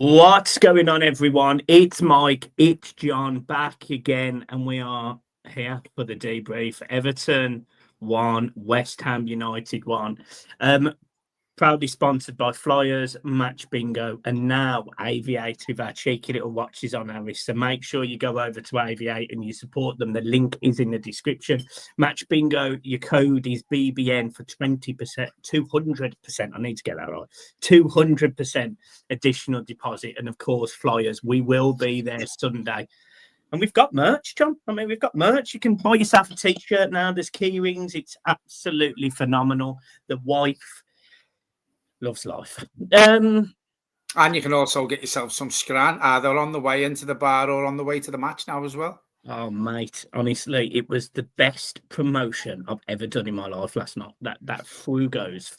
What's going on, everyone? It's Mike, it's John, back again, and we are here for the debrief. Everton 1, West Ham United 1. Proudly sponsored by Flyers, Match Bingo, and now Aviate with our cheeky little watches on our wrist. So make sure you go over to Aviate and you support them. The link is in the description. Match Bingo, your code is BBN for 20%, 200%. I need to get that right. 200% additional deposit. And of course, Flyers, we will be there Sunday. And we've got merch, John. I mean, we've got merch. You can buy yourself a t-shirt now. There's key rings. It's absolutely phenomenal. The wife loves life. And you can also get yourself some scran either on the way into the bar or on the way to the match now as well. Oh, mate, honestly, it was the best promotion I've ever done in my life last night. That Fragos.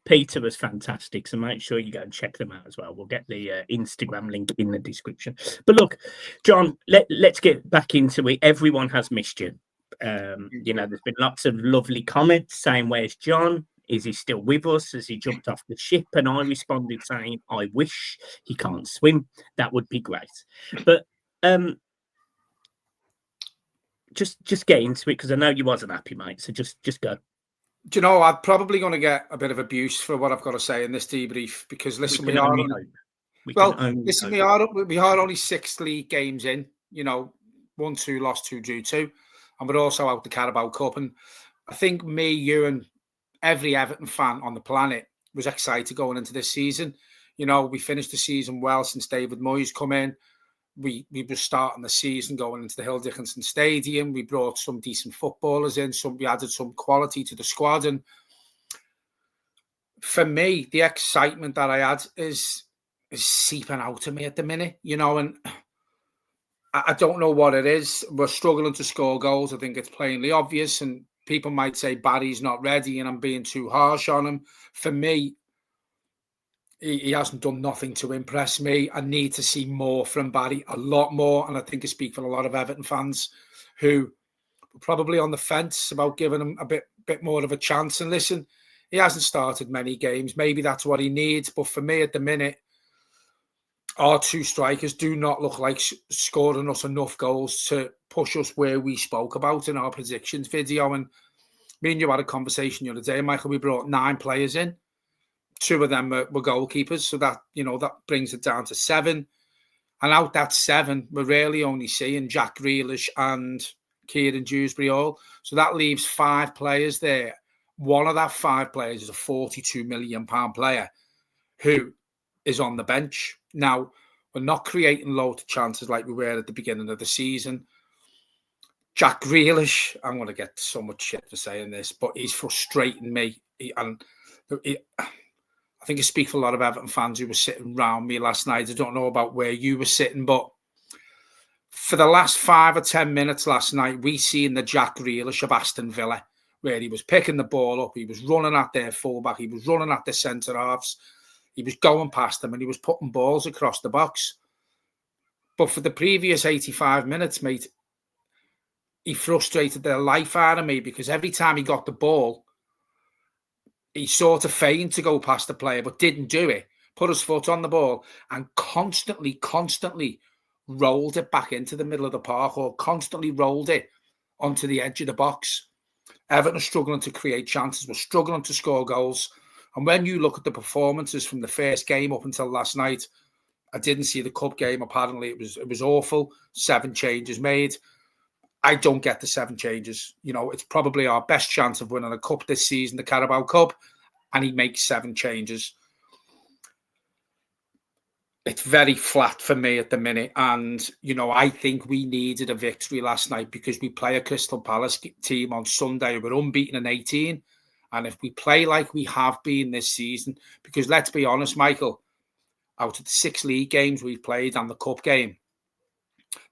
Peter was fantastic, so make sure you go and check them out as well. We'll get the Instagram link in the description. But look, John, let's get back into it. Everyone has missed you. There's been lots of lovely comments saying, "Where's John? Is he still with us? Has he jumped off the ship?" And I responded saying, "I wish. He can't swim. That would be great." But just get into it, because I know you wasn't happy, mate. So just go. Do you know, I'm probably going to get a bit of abuse for what I've got to say in this debrief, because listen, we are only 6 league games in. 1-2 lost, 2 drew 2, and we're also out the Carabao Cup. And I think me, you, and every Everton fan on the planet was excited going into this season. We finished the season well since David Moyes come in. We were starting the season going into the Hill Dickinson Stadium. We brought some decent footballers in. We added some quality to the squad. And for me, the excitement that I had is seeping out of me at the minute, and I don't know what it is. We're struggling to score goals. I think it's plainly obvious. And people might say Barry's not ready and I'm being too harsh on him. For me, he hasn't done nothing to impress me. I need to see more from Barry, a lot more. And I think I speak for a lot of Everton fans who were probably on the fence about giving him a bit more of a chance. And listen, he hasn't started many games. Maybe that's what he needs. But for me at the minute, our 2 strikers do not look like scoring us enough goals to push us where we spoke about in our predictions video. And me and you had a conversation the other day, Michael. We brought 9 players in. 2 of them were goalkeepers, so that brings it down to 7. And out that 7, we're really only seeing Jack Grealish and Kieran Dewsbury all. So that leaves 5 players there. One of that 5 players is a £42 million player who is on the bench. Now, we're not creating loads of chances like we were at the beginning of the season. Jack Grealish, I'm going to get so much shit for saying this, but he's frustrating me. I think I speak for a lot of Everton fans who were sitting around me last night. I don't know about where you were sitting, but for the last 5 or 10 minutes last night, we seen the Jack Grealish of Aston Villa, where he was picking the ball up, he was running at their fullback, he was running at the centre halves, he was going past them, and he was putting balls across the box. But for the previous 85 minutes, mate, he frustrated the life out of me, because every time he got the ball, he sort of feigned to go past the player, but didn't do it. Put his foot on the ball and constantly rolled it back into the middle of the park, or constantly rolled it onto the edge of the box. Everton are struggling to create chances. We're struggling to score goals. And when you look at the performances from the first game up until last night, I didn't see the cup game. Apparently, it was awful. 7 changes made. I don't get the 7 changes. It's probably our best chance of winning a cup this season, the Carabao Cup, and he makes 7 changes. It's very flat for me at the minute. And, I think we needed a victory last night, because we play a Crystal Palace team on Sunday. We're unbeaten in 18. And if we play like we have been this season, because let's be honest, Michael, out of the 6 league games we've played and the cup game,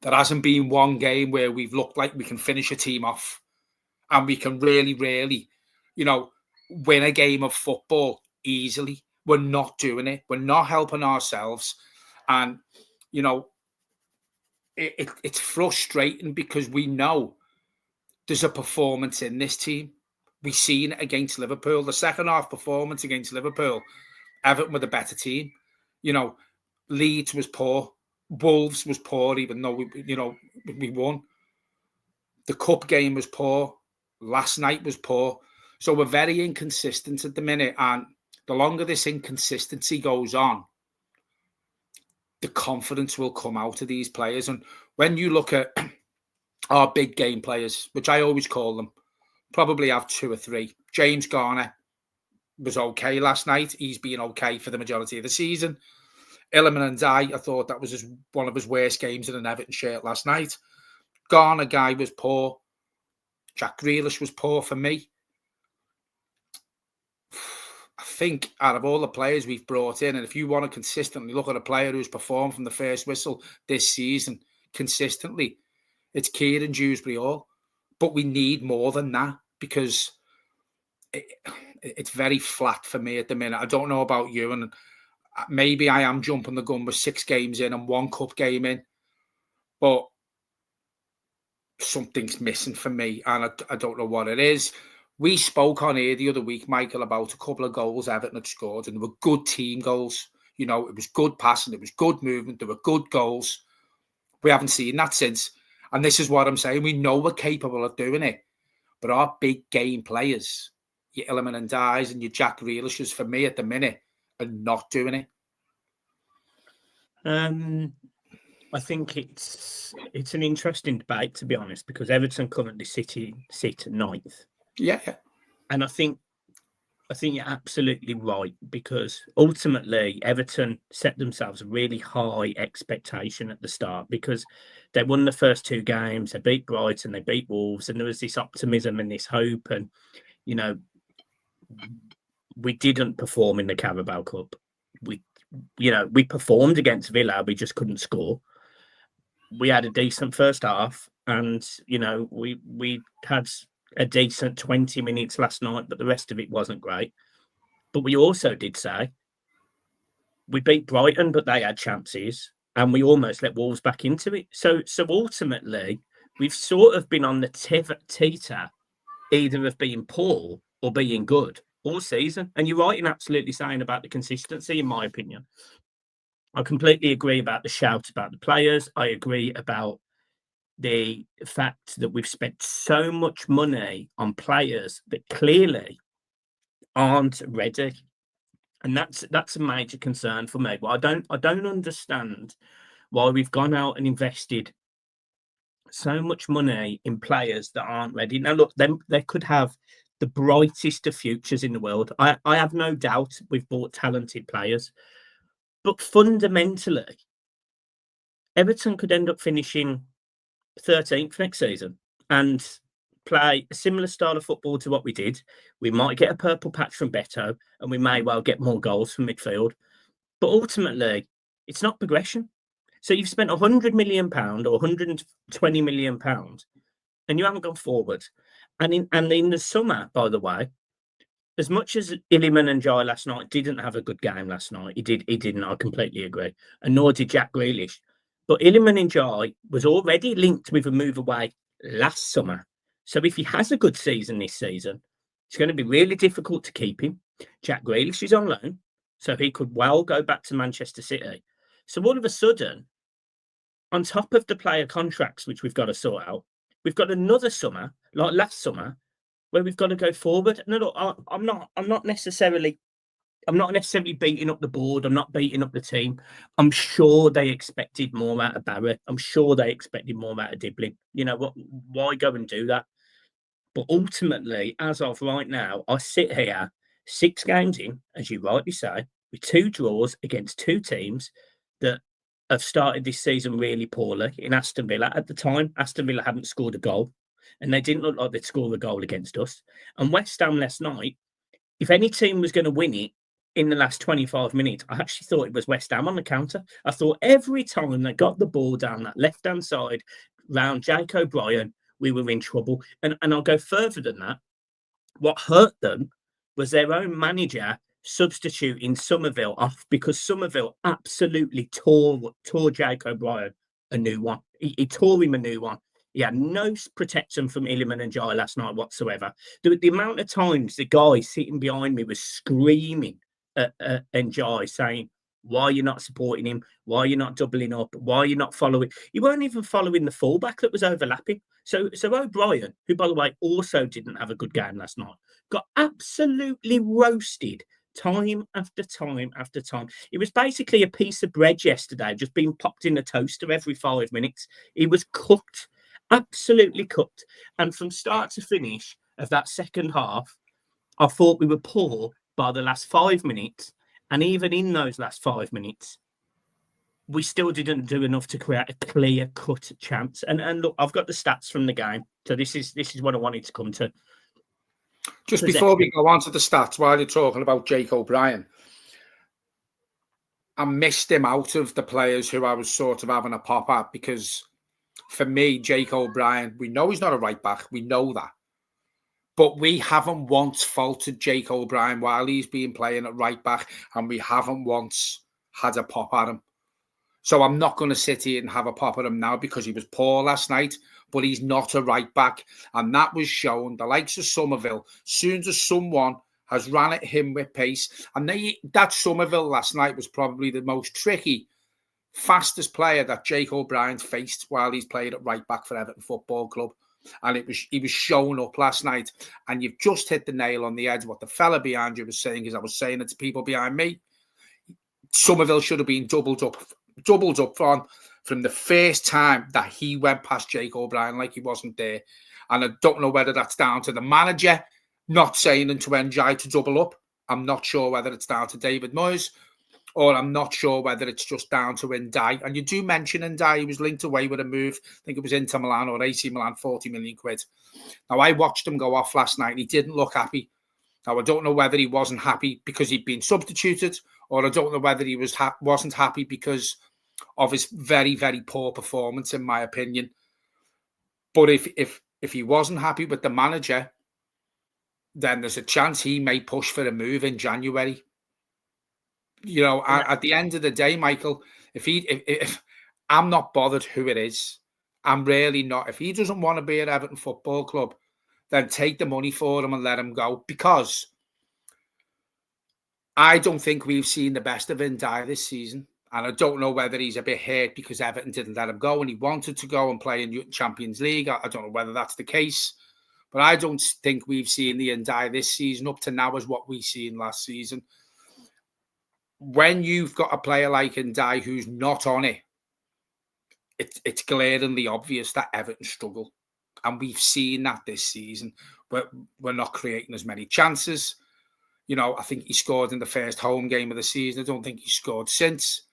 there hasn't been one game where we've looked like we can finish a team off and we can really, win a game of football easily. We're not doing it. We're not helping ourselves. And, it's frustrating, because we know there's a performance in this team. We've seen it against Liverpool. The second half performance against Liverpool, Everton were the better team. You know, Leeds was poor. Wolves was poor, even though we won. The cup game was poor. Last night was poor. So we're very inconsistent at the minute. And the longer this inconsistency goes on, the confidence will come out of these players. And when you look at our big game players, which I always call them, probably have 2 or 3. James Garner was okay last night. He's been okay for the majority of the season. Iliman Ndiaye, I thought that was one of his worst games in an Everton shirt last night. Garner guy was poor. Jack Grealish was poor for me. I think out of all the players we've brought in, and if you want to consistently look at a player who's performed from the first whistle this season consistently, it's Kieran Dewsbury-Hall. But we need more than that, because it's very flat for me at the minute. I don't know about you, and maybe I am jumping the gun with 6 games in and 1 cup game in, but something's missing for me, and I don't know what it is. We spoke on here the other week, Michael, about a couple of goals Everton had scored, and they were good team goals. You know, it was good passing, it was good movement, there were good goals. We haven't seen that since. And this is what I'm saying. We know we're capable of doing it, but our big game players, your Iliman Ndiayes and your Jack Grealishes, for me at the minute, are not doing it. I think it's an interesting debate, to be honest, because Everton currently sit at 9th. Yeah. And I think you're absolutely right, because ultimately Everton set themselves a really high expectation at the start, because they won the first 2 games, they beat Brighton, they beat Wolves, and there was this optimism and this hope. And, you know, we didn't perform in the Carabao Cup. We performed against Villa, we just couldn't score. We had a decent first half, and, we had a decent 20 minutes last night, but the rest of it wasn't great. But we also did say we beat Brighton, but they had chances, and we almost let Wolves back into it. So ultimately, we've sort of been on the teeter either of being poor or being good all season. And you're right in absolutely saying about the consistency, in my opinion. I completely agree about the shout about the players. I agree about the fact that we've spent so much money on players that clearly aren't ready, and that's a major concern for me. But I don't understand why we've gone out and invested so much money in players that aren't ready. Now, look, they could have the brightest of futures in the world. I have no doubt we've bought talented players, but fundamentally, Everton could end up finishing 13th next season and play a similar style of football to what we did. We might get a purple patch from Beto, and we may well get more goals from midfield. But ultimately, it's not progression. So you've spent £100 million or £120 million, and you haven't gone forward. And in the summer, by the way, as much as Iliman Ndiaye last night didn't have a good game last night, he didn't. I completely agree, and nor did Jack Grealish. But Iliman Ndiaye was already linked with a move away last summer. So if he has a good season this season, it's going to be really difficult to keep him. Jack Grealish is on loan, so he could well go back to Manchester City. So all of a sudden, on top of the player contracts, which we've got to sort out, we've got another summer, like last summer, where we've got to go forward. No, look, I'm not necessarily beating up the board. I'm not beating up the team. I'm sure they expected more out of Barrett. I'm sure they expected more out of Diblin. You know what? Why go and do that? But ultimately, as of right now, I sit here 6 games in, as you rightly say, with 2 draws against 2 teams that have started this season really poorly. In Aston Villa, at the time, Aston Villa hadn't scored a goal, and they didn't look like they'd score a goal against us. And West Ham last night, if any team was going to win it in the last 25 minutes, I actually thought it was West Ham on the counter. I thought every time they got the ball down that left-hand side round Jake O'Brien, we were in trouble. And I'll go further than that. What hurt them was their own manager substituting Somerville off, because Somerville absolutely tore Jake O'Brien a new one. He tore him a new one. He had no protection from Iliman Ndiaye last night whatsoever. The amount of times the guy sitting behind me was screaming Enjoy, saying, why are you not supporting him? Why are you not doubling up? Why are you not following? You weren't even following the fullback that was overlapping. So O'Brien, who, by the way, also didn't have a good game last night, got absolutely roasted time after time after time. It was basically a piece of bread yesterday, just being popped in a toaster every 5 minutes. He was cooked, absolutely cooked. And from start to finish of that second half, I thought we were poor by the last 5 minutes. And even in those last 5 minutes, we still didn't do enough to create a clear-cut chance. And look, I've got the stats from the game, so this is what I wanted to come to. Just before we go on to the stats, while you're talking about Jake O'Brien, I missed him out of the players who I was sort of having a pop at, because for me, Jake O'Brien, we know he's not a right back. We know that. But we haven't once faulted Jake O'Brien while he's been playing at right back, and we haven't once had a pop at him. So I'm not going to sit here and have a pop at him now because he was poor last night, but he's not a right back. And that was shown. The likes of Somerville, soon as someone has ran at him with pace, and that Somerville last night was probably the most tricky, fastest player that Jake O'Brien faced while he's played at right back for Everton Football Club. And he was showing up last night. And you've just hit the nail on the head. What the fella behind you was saying is, I was saying it to people behind me, Somerville should have been doubled up from the first time that he went past Jake O'Brien like he wasn't there. And I don't know whether that's down to the manager not saying to NJ to double up. I'm not sure whether it's down to David Moyes, or I'm not sure whether it's just down to Ndai. And you do mention Ndai. He was linked away with a move. I think it was Inter Milan or AC Milan, 40 million quid. Now, I watched him go off last night and he didn't look happy. Now, I don't know whether he wasn't happy because he'd been substituted, or I don't know whether he wasn't happy because of his very, very poor performance, in my opinion. But if he wasn't happy with the manager, then there's a chance he may push for a move in January. You know, at the end of the day, Michael, if I'm not bothered who it is, I'm really not. If he doesn't want to be at Everton Football Club, then take the money for him and let him go, because I don't think we've seen the best of Ndai this season. And I don't know whether he's a bit hurt because Everton didn't let him go and he wanted to go and play in Champions League. I don't know whether that's the case. But I don't think we've seen the Ndai this season up to now as what we've seen last season. When you've got a player like Ndai who's not on it, it's glaringly obvious that Everton struggle. And we've seen that this season. But we're not creating as many chances. You know, I think he scored in the first home game of the season. I don't think he scored since.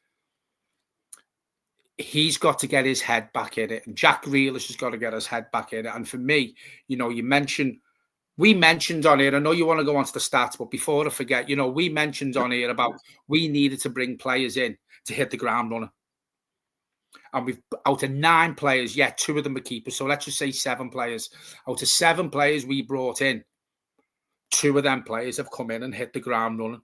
He's got to get his head back in it. And Jack Grealish has got to get his head back in it. And for me, you know, we mentioned on here, I know you want to go on to the stats, but before I forget, you know, we mentioned on here about we needed to bring players in to hit the ground running. And we've, out of 9 players, 2 of them are keepers. So let's just say 7 players. Out of 7 players we brought in, 2 of them players have come in and hit the ground running.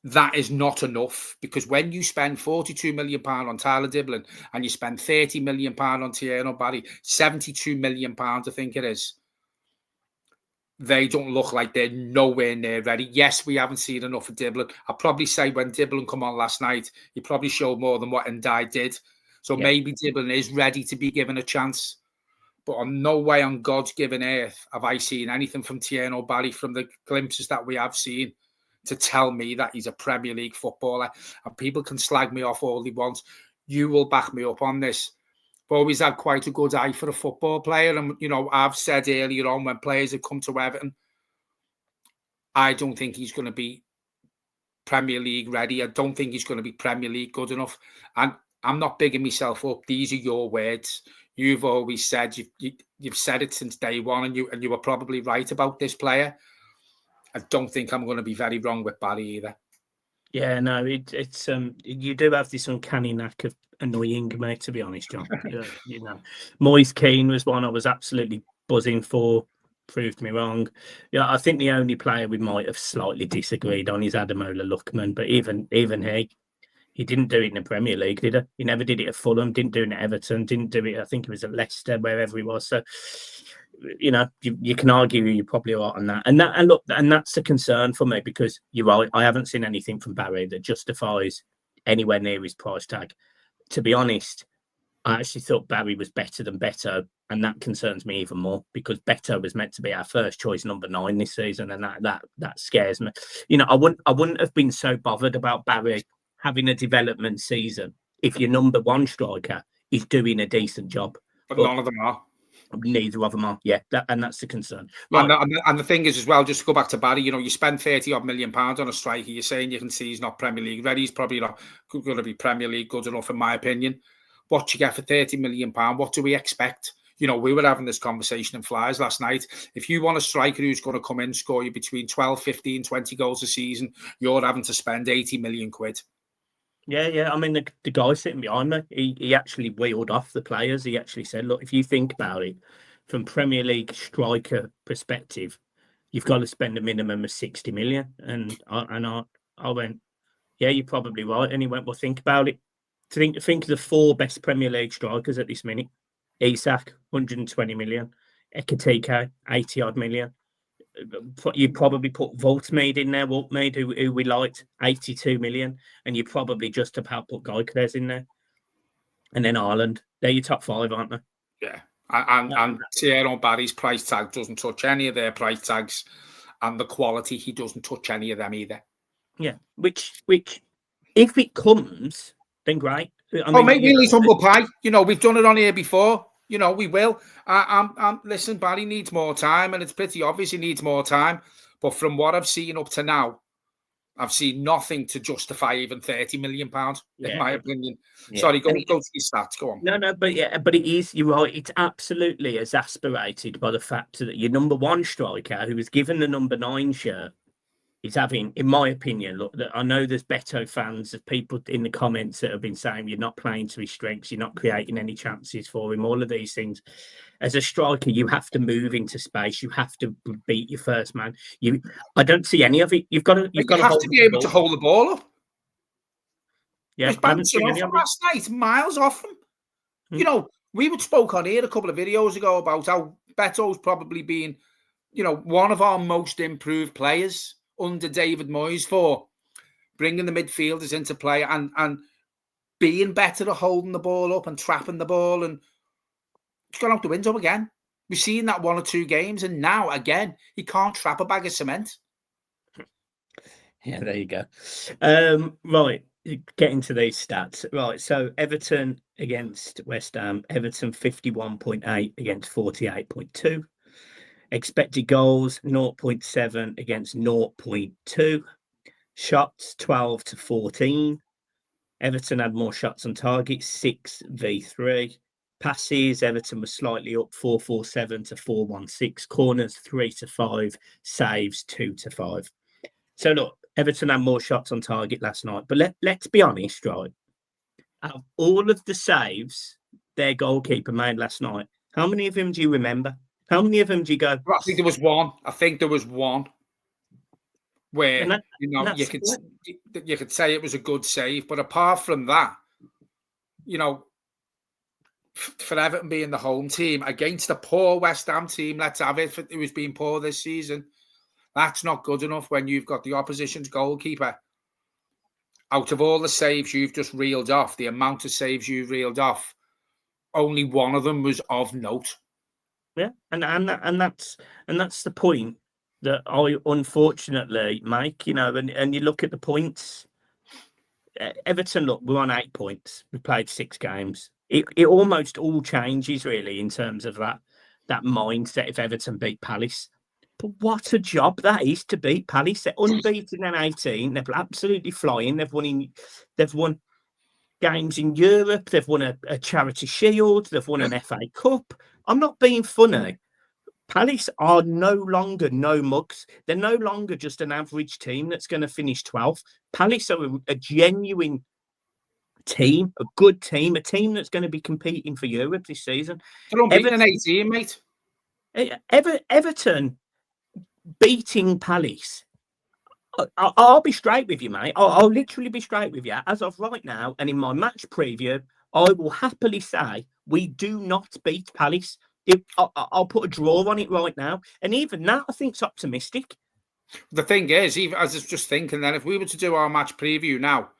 That is not enough, because when you spend £42 million on Tyler Diblin and you spend £30 million on Tierno Barry, £72 million, I think it is, they don't look like they're nowhere near ready. Yes, we haven't seen enough of Diblin. I'd probably say when Diblin come on last night, he probably showed more than what Ndai did. So maybe Diblin is ready to be given a chance. But on no way on God's given earth have I seen anything from Tierno Barry, from the glimpses that we have seen, to tell me that he's a Premier League footballer. And people can slag me off all they want. You will back me up on this. I've always had quite a good eye for a football player. And, you know, I've said earlier on, when players have come to Everton, I don't think he's going to be Premier League ready. I don't think he's going to be Premier League good enough. And I'm not bigging myself up. These are your words. You've always said, you've said it since day one, and you were probably right about this player. I don't think I'm going to be very wrong with Barry either. Yeah, no, it's you do have this uncanny knack of annoying me, to be honest, John. You know, Moise Keane was one I was absolutely buzzing for. Proved me wrong. Yeah, I think the only player we might have slightly disagreed on is Ademola Lookman, but even he didn't do it in the Premier League, did he? He never did it at Fulham, didn't do it at Everton, didn't do it, I think it was at Leicester, wherever he was. So you know, you can argue you're probably right on that. And look, and that's a concern for me because you're right. I haven't seen anything from Barry that justifies anywhere near his price tag. To be honest, I actually thought Barry was better than Beto, and that concerns me even more because Beto was meant to be our first choice number 9 this season, and that scares me. You know, I wouldn't have been so bothered about Barry having a development season if your number 1 striker is doing a decent job. But none of them are. Neither of them are. Yeah, and that's the concern. Right. And the thing is as well, just to go back to Barry, you know, you spend 30 odd million pounds on a striker, you're saying you can see he's not Premier League ready. He's probably not going to be Premier League good enough, in my opinion. What you get for 30 million pounds, what do we expect? You know, we were having this conversation in Flyers last night. If you want a striker who's going to come in, score you between 12, 15, 20 goals a season, you're having to spend 80 million quid. Yeah. I mean, the guy sitting behind me, he actually wheeled off the players. He actually said, look, if you think about it, from Premier League striker perspective, you've got to spend a minimum of 60 million. And I went, yeah, you're probably right. And he went, well, think about it. Think of the 4 best Premier League strikers at this minute. Isak, 120 million. Ekatike, 80 odd million. You probably put Voltmead in there, Voltmead, who we liked, 82 million. And you probably just about put Gyökeres in there. And then Ireland. They're your top 5, aren't they? Yeah. And Thierry Barry's price tag doesn't touch any of their price tags. And the quality, he doesn't touch any of them either. Yeah. Which if it comes, then great. I mean, mate, we'll eat humble pie. You know, we've done it on here before. You know, we will. Listen, Barry needs more time, and it's pretty obvious he needs more time. But from what I've seen up to now, I've seen nothing to justify even 30 million pounds, in my opinion. Yeah. Sorry, go to your stats. Go on. No, but it is. You're right. It's absolutely exasperated by the fact that your number 1 striker, who was given the number 9 shirt, is having, in my opinion, look, I know there's Beto fans, there's people in the comments that have been saying you're not playing to his strengths, you're not creating any chances for him, all of these things. As a striker, you have to move into space, you have to beat your first man. I don't see any of it. You've got to be able to hold the ball up. Yeah, I haven't seen any of it last night, miles off him. You know, we spoke on here a couple of videos ago about how Beto's probably been, you know, one of our most improved players under David Moyes for bringing the midfielders into play and being better at holding the ball up and trapping the ball, and it's gone out the window again. We've seen that 1 or 2 games, and now again he can't trap a bag of cement. Yeah, there you go. Right, getting to these stats. Right, so Everton against West Ham. Everton 51.8 against 48.2. Expected goals 0.7 against 0.2. Shots 12 to 14. Everton had more shots on target, 6v3. Passes, Everton was slightly up, 447 to 416. Corners 3 to 5. Saves 2 to 5. So look, Everton had more shots on target last night. But let's be honest, right? Out of all of the saves their goalkeeper made last night, how many of them do you remember? How many of them do you go? I think there was one. Where you could say it was a good save, but apart from that, you know, for Everton being the home team against a poor West Ham team, let's have it, it was being poor this season. That's not good enough when you've got the opposition's goalkeeper. Out of all the saves you've just reeled off, the amount of saves you've reeled off, only one of them was of note. Yeah, and that's the point that I unfortunately make, you know, and you look at the points. Everton, look, we're on 8 points. We played 6 games. It almost all changes really in terms of that mindset if Everton beat Palace. But what a job that is to beat Palace. They're unbeaten in 18. They're absolutely flying. They've won games in Europe. They've won a Charity Shield. They've won an FA Cup. I'm not being funny. Palace are no longer no mugs. They're no longer just an average team that's going to finish 12th. Palace are a genuine team, a good team, a team that's going to be competing for Europe this season. They're unbeaten in 18, mate. Everton beating Palace. I'll be straight with you, mate. I'll literally be straight with you. As of right now, and in my match preview, I will happily say we do not beat Palace. I'll put a draw on it right now, and even that I think's optimistic. The thing is, even as I was just thinking, then if we were to do our match preview now,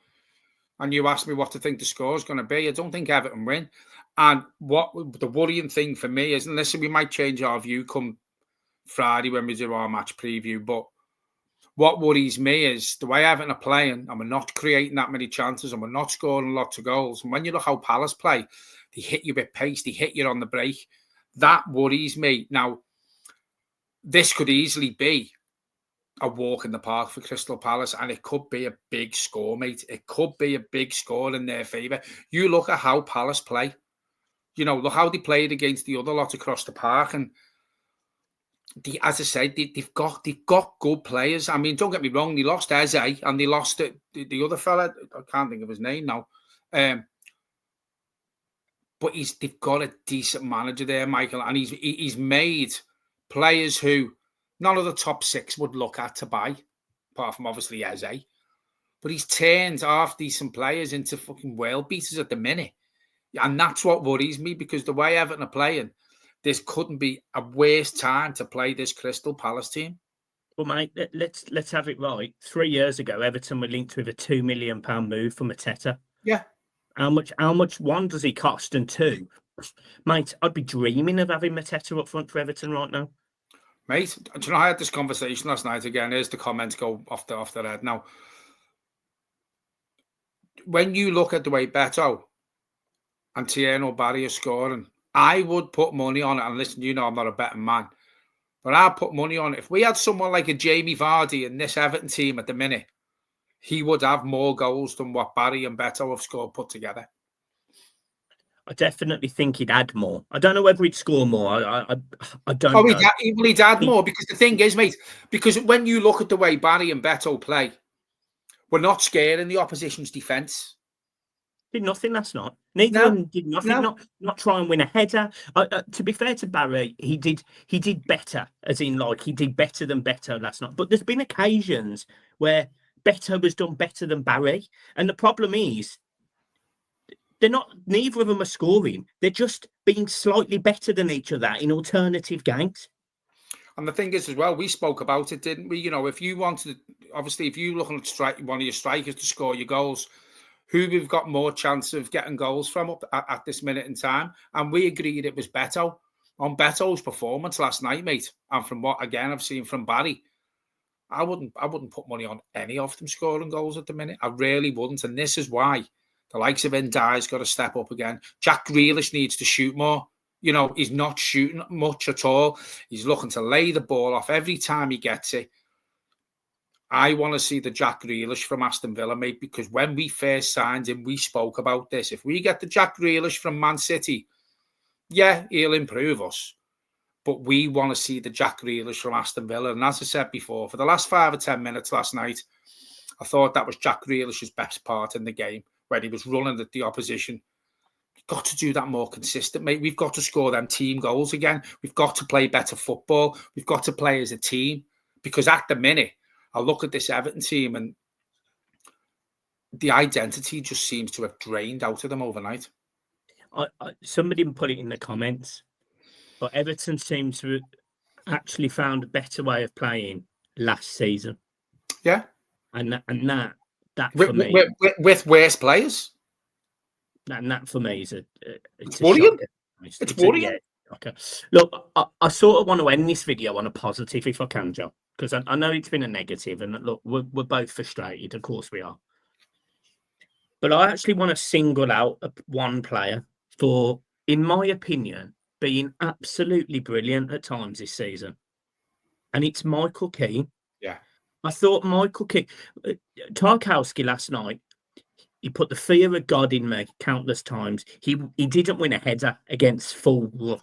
and you ask me what to think the score is going to be, I don't think Everton win. And what the worrying thing for me is, and listen, we might change our view come Friday when we do our match preview, but what worries me is the way Everton are playing, and we're not creating that many chances, and we're not scoring lots of goals. And when you look how Palace play, they hit you with pace, they hit you on the break. That worries me. Now, this could easily be a walk in the park for Crystal Palace, and it could be a big score, mate. It could be a big score in their favour. You look at how Palace play. You know, look how they played against the other lot across the park, and as I said, they've got good players. I mean, don't get me wrong, they lost Eze and they lost the other fella. I can't think of his name now. But they've got a decent manager there, Michael, and he's made players who none of the top six would look at to buy, apart from obviously Eze. But he's turned half decent players into fucking world beaters at the minute. And that's what worries me, because the way Everton are playing, this couldn't be a worse time to play this Crystal Palace team. Well, mate, let's have it right. 3 years ago, Everton were linked with a £2 million move from Mateta. Yeah. How much, one, does he cost? And two, mate, I'd be dreaming of having Mateta up front for Everton right now. Mate, do you know, I had this conversation last night again. Here's the comments go off the head. Now, when you look at the way Beto and Tierno Barry are scoring, I would put money on it. And listen, you know I'm not a betting man, but I'd put money on it. If we had someone like a Jamie Vardy in this Everton team at the minute, he would have more goals than what Barry and Beto have scored put together. I definitely think he'd add more. I don't know whether he'd score more. I don't know. He'd add more, because the thing is, mate, because when you look at the way Barry and Beto play, we're not scared in the opposition's defence. Did nothing last night. Neither of them did nothing. No. Not try and win a header. To be fair to Barry, he did better, as in like he did better than Beto last night. But there's been occasions where Beto has done better than Barry, and the problem is they're not. Neither of them are scoring. They're just being slightly better than each other in alternative games. And the thing is, as well, we spoke about it, didn't we? You know, if you wanted, obviously, if you're looking at one of your strikers to score your goals, who we've got more chance of getting goals from up at this minute in time, and we agreed it was Beto. On Beto's performance last night, mate, and from what again I've seen from Barry, I wouldn't put money on any of them scoring goals at the minute. I really wouldn't, and this is why the likes of Ndai's got to step up again. Jack Grealish needs to shoot more. You know, he's not shooting much at all. He's looking to lay the ball off every time he gets it. I want to see the Jack Grealish from Aston Villa, mate, because when we first signed him, we spoke about this. If we get the Jack Grealish from Man City, yeah, he'll improve us. But we want to see the Jack Grealish from Aston Villa. And as I said before, for the last 5 or 10 minutes last night, I thought that was Jack Grealish's best part in the game, where he was running at the opposition. We've got to do that more consistent, mate. We've got to score them team goals again. We've got to play better football. We've got to play as a team. Because at the minute, I look at this Everton team and the identity just seems to have drained out of them overnight. Somebody put it in the comments, but Everton seems to have actually found a better way of playing last season. Yeah. And that for me... With worse players? And that for me is it's worrying. It's worrying. Yeah, okay. Look, I sort of want to end this video on a positive if I can, Joe. Because I know it's been a negative, and look, we're both frustrated. Of course we are. But I actually want to single out one player for, in my opinion, being absolutely brilliant at times this season. And it's Michael Keane. Yeah. I thought Michael Keane... Tarkowski last night, he put the fear of God in me countless times. He didn't win a header against Fulham or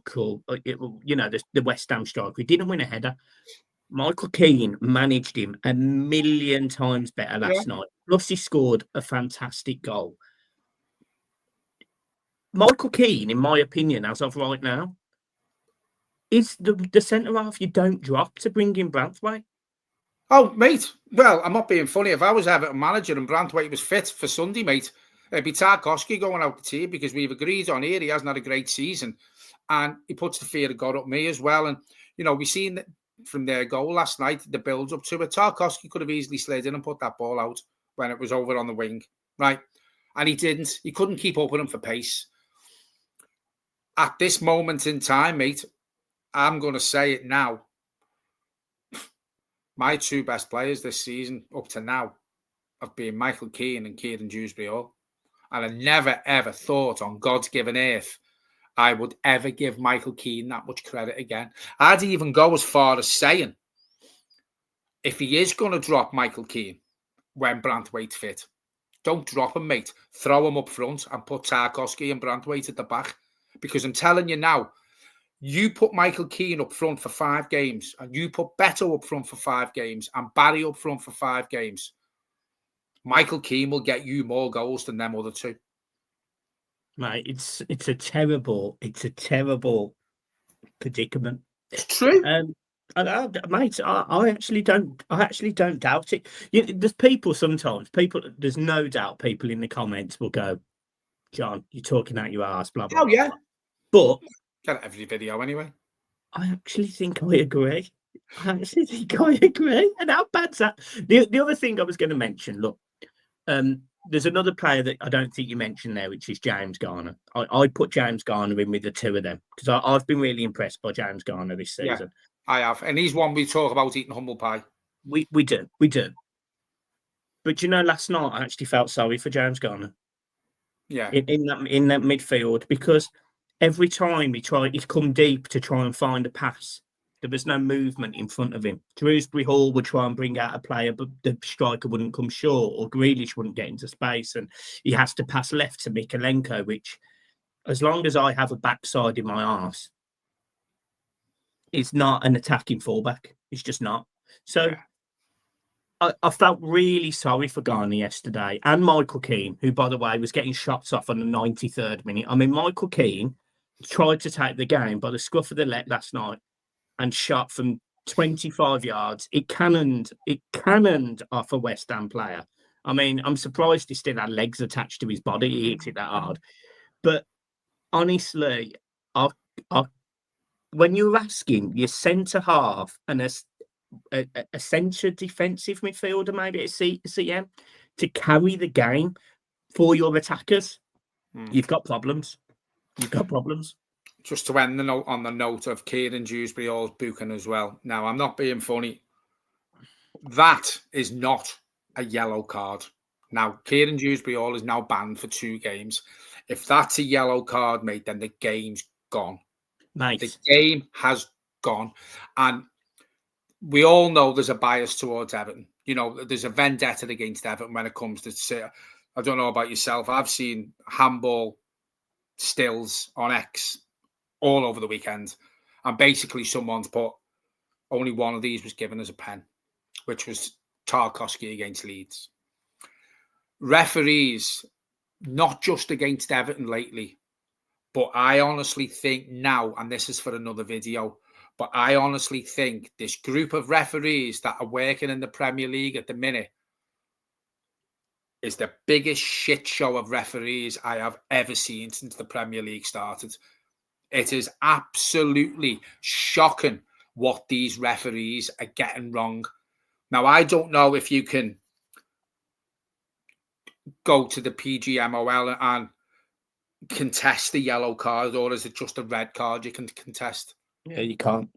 the West Ham striker. He didn't win a header. Michael Keane managed him a million times better last night. Plus, he scored a fantastic goal. Michael Keane, in my opinion, as of right now, is the centre half you don't drop to bring in Branthwaite. Oh, mate. Well, I'm not being funny. If I was Everton manager and Branthwaite was fit for Sunday, mate, It'd be Tarkowski going out the team because we've agreed on here he hasn't had a great season, and he puts the fear of God up me as well. And we've seen that from their goal last night, the build up to it. Tarkowski could have easily slid in and put that ball out when it was over on the wing, right? And he didn't. He couldn't keep up with him for pace. At this moment in time, mate, I'm going to say it now. My two best players this season up to now have been Michael Keane and Kieran Dewsbury-Hall. And I never, ever thought on God's given earth I would ever give Michael Keane that much credit again. I'd even go as far as saying, if he is going to drop Michael Keane when Branthwaite's fit, don't drop him, mate. Throw him up front and put Tarkowski and Branthwaite at the back. Because I'm telling you now, you put Michael Keane up front for 5 games, and you put Beto up front for 5 games, and Barry up front for 5 games, Michael Keane will get you more goals than them other two. Mate, it's a terrible predicament. It's true. Mate, I actually don't doubt it. There's there's no doubt people in the comments will go, John, you're talking out your ass, blah, blah, Oh, yeah. But Get every video anyway. I actually think I agree. And how bad's that? The other thing I was going to mention, look, there's another player that I don't think you mentioned there, which is James Garner. I put James Garner in with the two of them because I've been really impressed by James Garner this season. Yeah, I have. And he's one we talk about eating humble pie. We do. But last night I actually felt sorry for James Garner. Yeah. In that midfield, because every time he'd come deep to try and find a pass, there was no movement in front of him. Dewsbury-Hall would try and bring out a player, but the striker wouldn't come short, or Grealish wouldn't get into space, and he has to pass left to Mikalenko, which, as long as I have a backside in my arse, it's not an attacking fullback. It's just not. So I felt really sorry for Garner yesterday, and Michael Keane, who, by the way, was getting shots off on the 93rd minute. I mean, Michael Keane tried to take the game by the scruff of the neck last night and shot from 25 yards. It cannoned off a West Ham player. I mean, I'm surprised he still had legs attached to his body. He hit it that hard. But honestly, when you're asking your centre half and a centre defensive midfielder, maybe a CM, to carry the game for your attackers, you've got problems. Just to end the note on the note of Kieran Dewsbury-Hall's booking as well. Now, I'm not being funny. That is not a yellow card. Now, Kieran Dewsbury-Hall is now banned for 2 games. If that's a yellow card, mate, then the game's gone. Mate. The game has gone. And we all know there's a bias towards Everton. There's a vendetta against Everton when it comes to... I don't know about yourself. I've seen handball stills on X all over the weekend, and basically someone's put only one of these was given as a pen, which was Tarkowski against Leeds. Referees, not just against Everton lately, but I honestly think now, and this is for another video, but I honestly think this group of referees that are working in the Premier League at the minute is the biggest shit show of referees I have ever seen since the Premier League started. It is absolutely shocking what these referees are getting wrong. Now, I don't know if you can go to the PGMOL and contest the yellow card, or is it just a red card you can contest? Yeah, you can't.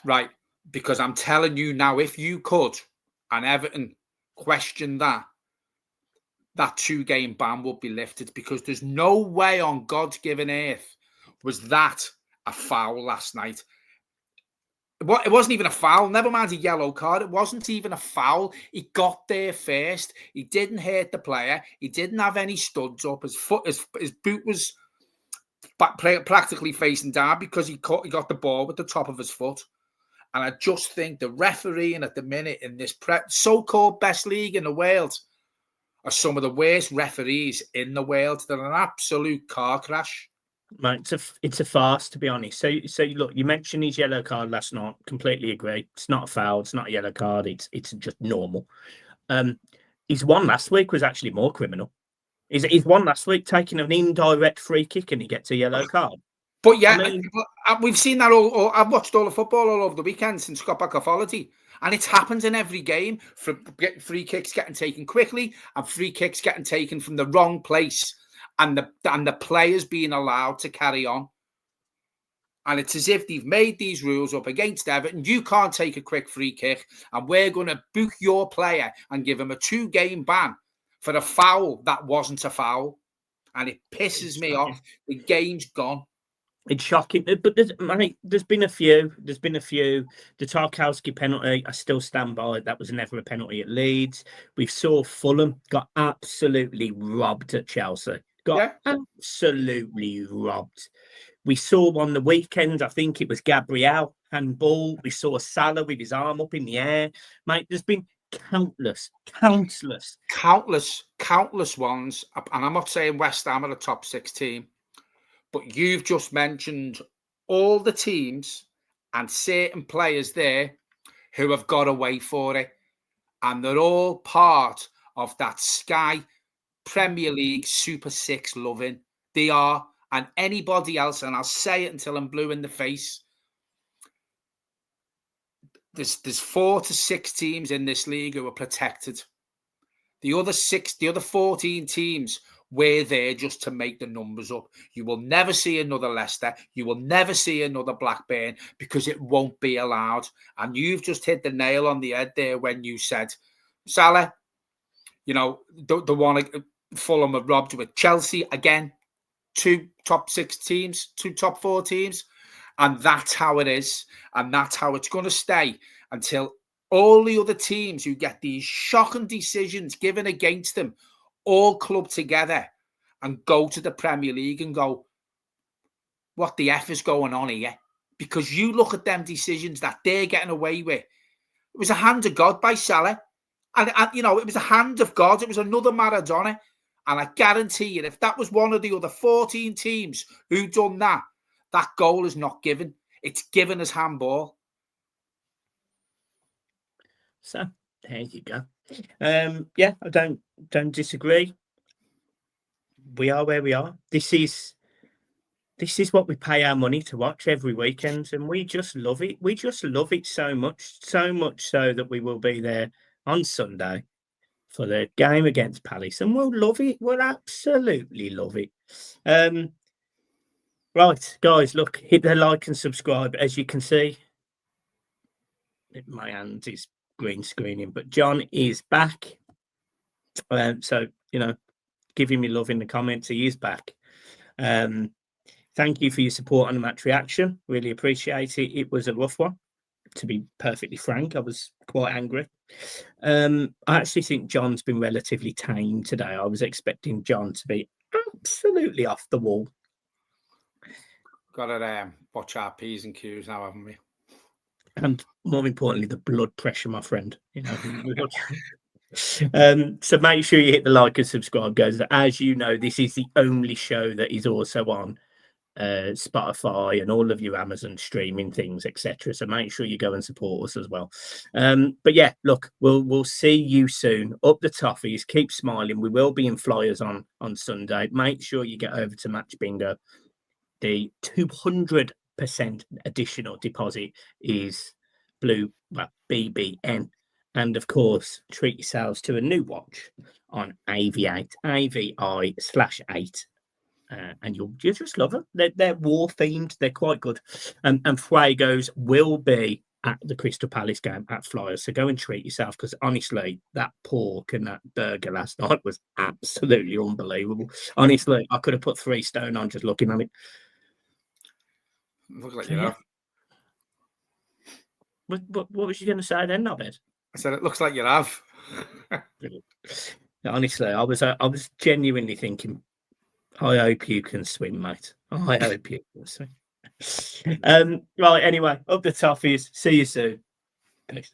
Right, because I'm telling you now, if you could, and Everton question that 2-game ban would be lifted, because there's no way on God's given earth was that a foul last night. It wasn't even a foul. Never mind a yellow card. It wasn't even a foul. He got there first. He didn't hurt the player. He didn't have any studs up. His boot was practically facing down because he got the ball with the top of his foot. And I just think the refereeing at the minute in this so-called best league in the world are some of the worst referees in the world. They're an absolute car crash. Mate, it's a farce, to be honest. So look, you mentioned his yellow card last night. Completely agree. It's not a foul. It's not a yellow card. It's just normal. His one last week was actually more criminal. He's won last week, taking an indirect free kick, and he gets a yellow card. But yeah, I mean, we've seen that all. I've watched all the football all over the weekend since got back off holiday, and it's happened in every game. For free kicks getting taken quickly, and free kicks getting taken from the wrong place, and the players being allowed to carry on. And it's as if they've made these rules up against Everton. You can't take a quick free kick, and we're going to book your player and give him a 2-game ban for a foul that wasn't a foul. And it pisses me off. The game's gone. It's shocking, but there's been a few. There's been a few. The Tarkowski penalty, I still stand by. That was never a penalty at Leeds. We saw Fulham got absolutely robbed at Chelsea. Got absolutely robbed. We saw on the weekend, I think it was Gabriel handball. We saw Salah with his arm up in the air. Mate, there's been countless ones. And I'm not saying West Ham are a top 6 team, but you've just mentioned all the teams and certain players there who have got away for it. And they're all part of that Sky Premier League Super 6 loving. They are. And anybody else, and I'll say it until I'm blue in the face, there's 4 to 6 teams in this league who are protected. The other 14 teams were there just to make the numbers up. You will never see another Leicester. You will never see another Blackburn because it won't be allowed. And you've just hit the nail on the head there when you said, Salah, you know, the one Fulham have robbed with Chelsea again. 2 top 6 teams, 2 top 4 teams. And that's how it is. And that's how it's going to stay until all the other teams who get these shocking decisions given against them all club together and go to the Premier League and go, what the F is going on here? Because you look at them decisions that they're getting away with. It was a hand of God by Salah. And you know, it was a hand of God. It was another Maradona. And I guarantee you, if that was one of the other 14 teams who done that, that goal is not given. It's given as handball. So there you go. Yeah, I don't disagree. We are where we are. This is what we pay our money to watch every weekend, and we just love it. We just love it so much so that we will be there on Sunday for the game against Palace, and we'll love it. We'll absolutely love it. Right, guys, look, hit the like and subscribe. As you can see, my hand is green screening, but John is back. So, you know, give him your love in the comments. He is back. Thank you for your support on the match reaction. Really appreciate it. It was a rough one, to be perfectly frank. I was quite angry. I actually think John's been relatively tame today. I was expecting John to be absolutely off the wall. Got to watch our P's and Q's now, haven't we? And more importantly, the blood pressure, my friend. You know. So make sure you hit the like and subscribe, guys. As you know, this is the only show that is also on Spotify and all of your Amazon streaming things, etc. So make sure you go and support us as well. But yeah, look, we'll see you soon. Up the toffees, keep smiling. We will be in flyers on Sunday. Make sure you get over to Match Bingo. The 200% additional deposit is BBN. And of course, treat yourselves to a new watch on AV8, AVI/8. And you'll just love them. They're war themed. They're quite good. And Fuegos will be at the Crystal Palace game at Flyers. So go and treat yourself, because honestly, that pork and that burger last night was absolutely unbelievable. Honestly, I could have put 3 stone on just looking at it. Looks like you have. What was you going to say then, Nobed? I said it looks like you have. Honestly, I was genuinely thinking, I hope you can swim, mate. I hope you can swim. Right, anyway, up the toffees. See you soon. Peace.